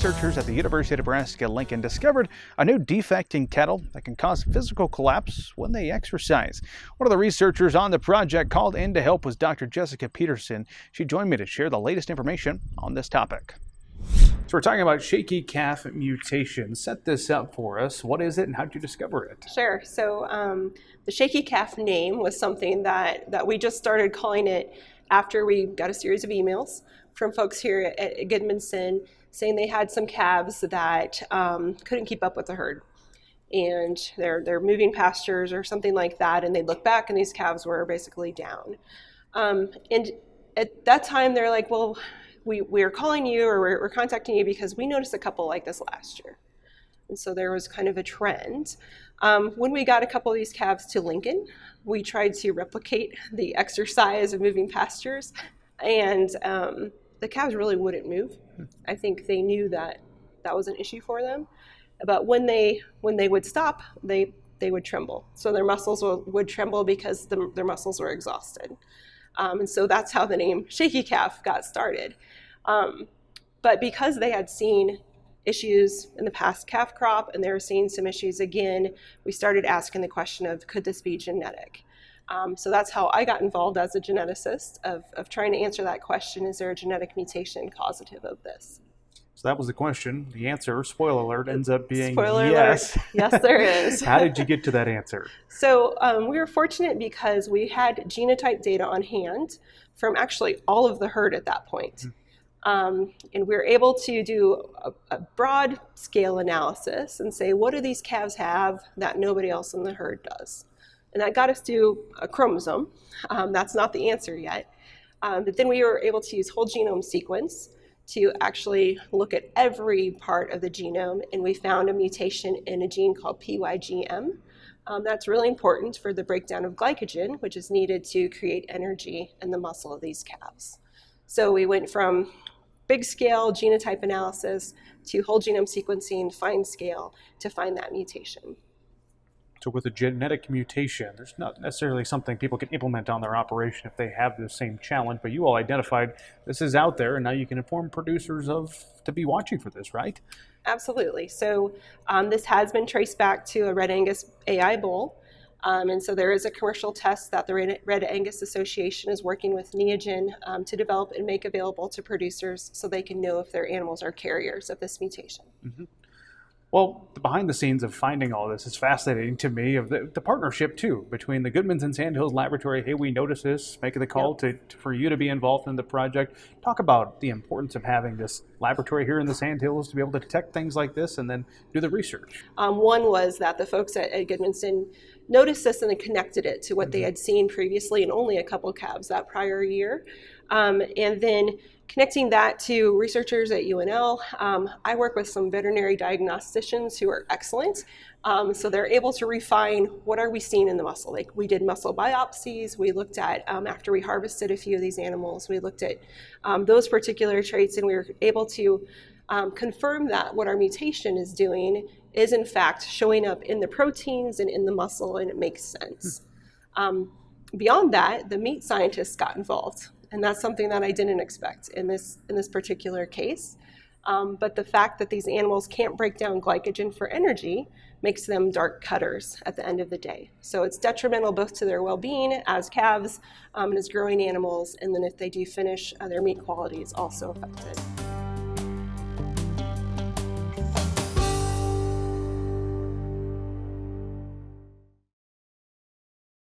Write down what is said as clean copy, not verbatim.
researchers at the University of Nebraska-Lincoln discovered a new defect in cattle that can cause physical collapse when they exercise. One of the researchers on the project called in to help was Dr. Jessica Peterson. She joined me to share the latest information on this topic. So we're talking about Shakey Calf Mutation. Set this up for us. What is it and how did you discover it? Sure. So the Shakey Calf name was something that we just started calling it after we got a series of emails from folks here at Goodmanson saying they had some calves that couldn't keep up with the herd. And they're moving pastures or something like that, and they look back and these calves were basically down. And at that time they're like, well, we are calling you or we're contacting you because we noticed a couple like this last year. And so there was kind of a trend. When we got a couple of these calves to Lincoln, we tried to replicate the exercise of moving pastures, and the calves really wouldn't move. I think they knew that was an issue for them. But when they would stop, they would tremble. So their muscles would tremble because their muscles were exhausted. And so that's how the name Shakey Calf got started. But because they had seen issues in the past calf crop and they were seeing some issues again, we started asking the question of, could this be genetic? So that's how I got involved as a geneticist of trying to answer that question. Is there a genetic mutation causative of this? So that was the question. The answer, spoiler alert, ends up being spoiler yes. Alert. Yes, there is. How did you get to that answer? So we were fortunate because we had genotype data on hand from actually all of the herd at that point. And we were able to do a broad scale analysis and say, what do these calves have that nobody else in the herd does? And that got us to a chromosome. That's not the answer yet. But then we were able to use whole genome sequence to actually look at every part of the genome, and we found a mutation in a gene called PYGM. That's really important for the breakdown of glycogen, which is needed to create energy in the muscle of these calves. So we went from big scale genotype analysis to whole genome sequencing, fine scale, to find that mutation. So with a genetic mutation, there's not necessarily something people can implement on their operation if they have the same challenge, but you all identified this is out there, and now you can inform producers to be watching for this, right? Absolutely. So this has been traced back to a Red Angus AI bull. And so there is a commercial test that the Red Angus Association is working with Neogen to develop and make available to producers so they can know if their animals are carriers of this mutation. Mm-hmm. Well, the behind the scenes of finding all this is fascinating to me, of the partnership too between the Goodmans and Sandhills Laboratory. Hey, we noticed this, making the call for you to be involved in the project. Talk about the importance of having this laboratory here in the Sandhills to be able to detect things like this and then do the research. One was that the folks at Goodmanson noticed this and then connected it to what they had seen previously in only a couple calves that prior year. And then connecting that to researchers at UNL, I work with some veterinary diagnosticians who are excellent. So they're able to refine what are we seeing in the muscle. Like we did muscle biopsies, we looked at, after we harvested a few of these animals, we looked at those particular traits, and we were able to confirm that what our mutation is doing is in fact showing up in the proteins and in the muscle, and it makes sense. Beyond that, the meat scientists got involved. And that's something that I didn't expect in this particular case. But the fact that these animals can't break down glycogen for energy makes them dark cutters at the end of the day. So it's detrimental both to their well-being as calves and as growing animals. And then if they do finish, their meat quality is also affected.